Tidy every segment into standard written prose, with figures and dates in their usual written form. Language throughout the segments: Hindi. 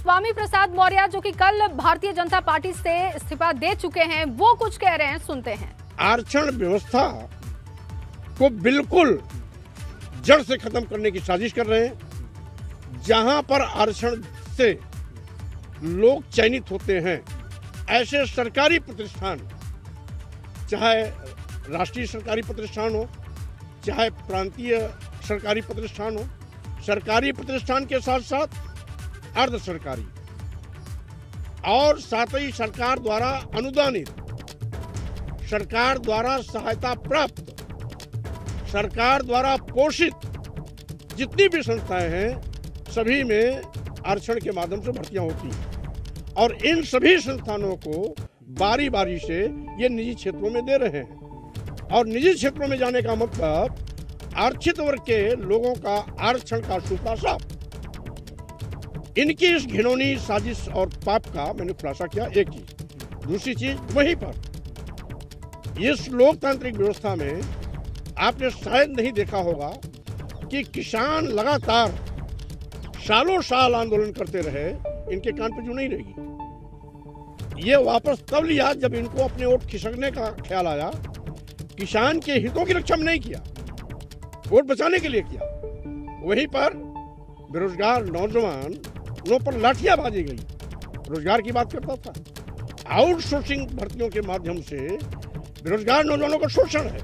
स्वामी प्रसाद मौर्य जो कि कल भारतीय जनता पार्टी से इस्तीफा दे चुके हैं, वो कुछ कह रहे हैं, सुनते हैं। आरक्षण व्यवस्था को बिल्कुल जड़ से खत्म करने की साजिश कर रहे हैं। जहां पर आरक्षण से लोग चयनित होते हैं, ऐसे सरकारी प्रतिष्ठान, चाहे राष्ट्रीय सरकारी प्रतिष्ठान हो, चाहे प्रांतीय सरकारी प्रतिष्ठान हो, सरकारी प्रतिष्ठान के साथ साथ अर्ध सरकारी और साथ ही सरकार द्वारा अनुदानित, सरकार द्वारा सहायता प्राप्त, सरकार द्वारा पोषित जितनी भी संस्थाएं हैं, सभी में आरक्षण के माध्यम से भर्तियां होती हैं और इन सभी संस्थानों को बारी बारी से ये निजी क्षेत्रों में दे रहे हैं। और निजी क्षेत्रों में जाने का मतलब आरक्षित वर्ग के लोगों का आरक्षण का सूपा साफ। इनकी इस घिनौनी साजिश और पाप का मैंने खुलासा किया। एक चीज, दूसरी चीज, वहीं पर इस लोकतांत्रिक व्यवस्था में आपने शायद नहीं देखा होगा कि किसान लगातार सालों साल आंदोलन करते रहे, इनके कान पे जू नहीं रहेगी। ये वापस तब लिया जब इनको अपने वोट खिसकने का ख्याल आया। किसान के हितों की रक्षा में नहीं किया, वोट बचाने के लिए किया। वहीं पर बेरोजगार नौजवानों पर लाठियां बाजी गई। रोजगार की बात करता था। आउटसोर्सिंग भर्तियों के माध्यम से बेरोजगार नौजवानों का शोषण है।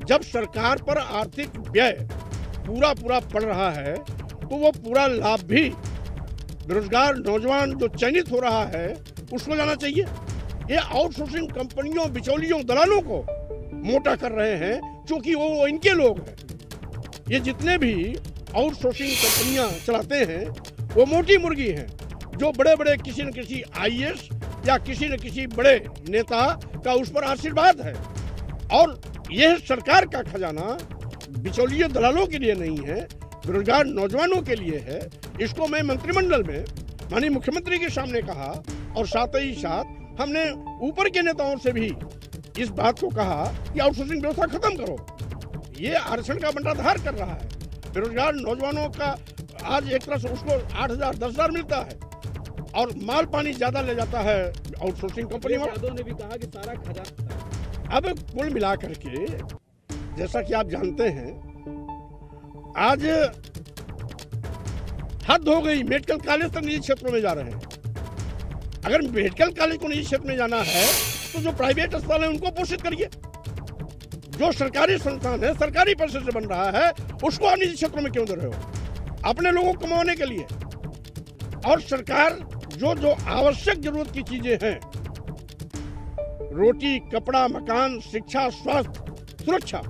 जब सरकार पर आर्थिक व्यय पूरा पड़ रहा है, तो वो पूरा लाभ भी बेरोजगार नौजवान जो चयनित हो रहा है उसको जाना चाहिए। ये आउटसोर्सिंग कंपनियों, बिचौलियों, दलालों को मोटा कर रहे हैं, क्योंकि वो इनके लोग हैं। ये जितने भी आउटसोर्सिंग कंपनियां चलाते हैं वो मोटी मुर्गी हैं, जो बड़े बड़े किसी न किसी आईएएस या किसी न किसी बड़े नेता का उस पर आशीर्वाद है। और यह सरकार का खजाना बिचौलिए दलालों के लिए नहीं है, बेरोजगार नौजवानों के लिए है। इसको मैं मंत्रिमंडल में माननीय मुख्यमंत्री के सामने कहा और साथ ही साथ हमने ऊपर के नेताओं से भी इस बात को कहा कि आउटसोर्सिंग व्यवस्था खत्म करो। ये आरक्षण का बंटाधार कर रहा है। बेरोजगार नौजवानों का आज एक तरह से उसको 8,000 10,000 मिलता है और माल पानी ज्यादा ले जाता है आउटसोर्सिंग कंपनी में। यादव ने भी कहा कि सारा खजाना। अब कुल मिलाकर के जैसा कि आप जानते हैं, आज हद हो गई। मेडिकल कॉलेज तक निजी क्षेत्रों में जा रहे हैं। अगर मेडिकल कॉलेज को निजी क्षेत्र में जाना है तो जो प्राइवेट अस्पताल है उनको पोषित करिए। जो सरकारी संस्थान है, सरकारी पैसे से बन रहा है, उसको आप निजी क्षेत्रों में क्यों दे रहे हो? अपने लोगों को कमाने के लिए। और सरकार जो आवश्यक जरूरत की चीजें हैं, रोटी, कपड़ा, मकान, शिक्षा, स्वास्थ्य, सुरक्षा,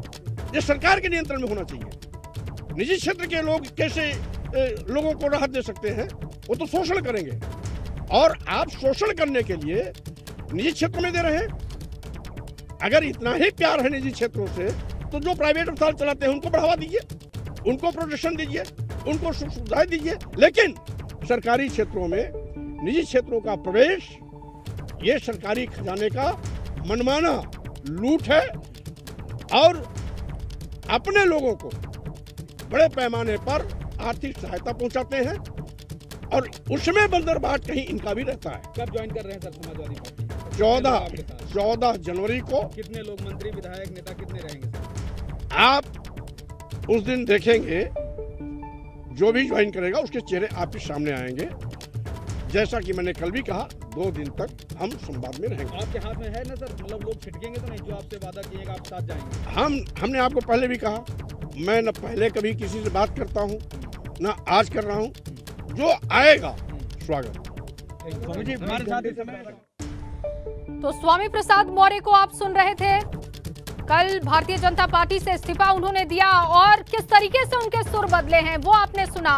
ये सरकार के नियंत्रण में होना चाहिए। निजी क्षेत्र के लोग कैसे लोगों को राहत दे सकते हैं? वो तो शोषण करेंगे। और आप शोषण करने के लिए निजी क्षेत्रों में दे रहे हैं। अगर इतना ही प्यार है निजी क्षेत्रों से, तो जो प्राइवेट अस्पताल चलाते हैं उनको बढ़ावा दीजिए, उनको प्रोटेक्शन दीजिए, उनको सुख सुविधाएं दीजिए। लेकिन सरकारी क्षेत्रों में निजी क्षेत्रों का प्रवेश, ये सरकारी खजाने का मनमाना लूट है और अपने लोगों को बड़े पैमाने पर आर्थिक सहायता पहुंचाते हैं और उसमें बंदरबाट कहीं इनका भी रहता है। कब ज्वाइन कर रहे हैं सर समाजवादी पार्टी? 14 जनवरी को। कितने लोग, मंत्री, विधायक, नेता कितने रहेंगे सर? आप उस दिन देखेंगे, जो भी ज्वाइन करेगा उसके चेहरे आपके सामने आएंगे। जैसा कि मैंने कल भी कहा, 2 दिन तक हम संवाद में रहेंगे। आपके हाथ में है ना सर, मतलब लोग छिटकेंगे तो नहीं? जो आपसे वादा किएगा आप साथ जाएंगे? हमने आपको पहले भी कहा, मैं न पहले कभी किसी से बात करता हूँ, न आज कर रहा हूँ। जो आएगा स्वागत। स्वामी जी हमारे साथ इस समय। तो स्वामी प्रसाद मौर्य को आप सुन रहे थे। कल भारतीय जनता पार्टी से इस्तीफा उन्होंने दिया और किस तरीके से उनके सुर बदले हैं वो आपने सुना।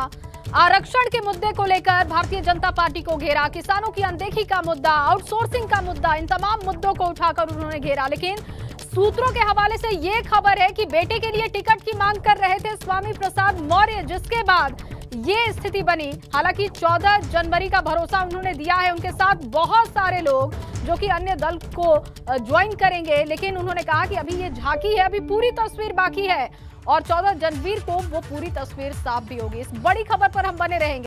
आरक्षण के मुद्दे को लेकर भारतीय जनता पार्टी को घेरा, किसानों की अनदेखी का मुद्दा, आउटसोर्सिंग का मुद्दा, इन तमाम मुद्दों को उठाकर उन्होंने घेरा। लेकिन सूत्रों के हवाले से ये खबर है कि बेटे के लिए टिकट की मांग कर रहे थे स्वामी प्रसाद मौर्य, जिसके बाद ये स्थिति बनी। हालांकि 14 जनवरी का भरोसा उन्होंने दिया है। उनके साथ बहुत सारे लोग जो कि अन्य दल को ज्वाइन करेंगे, लेकिन उन्होंने कहा कि अभी ये झांकी है, अभी पूरी तस्वीर बाकी है और 14 जनवरी को वो पूरी तस्वीर साफ भी होगी। इस बड़ी खबर पर हम बने रहेंगे।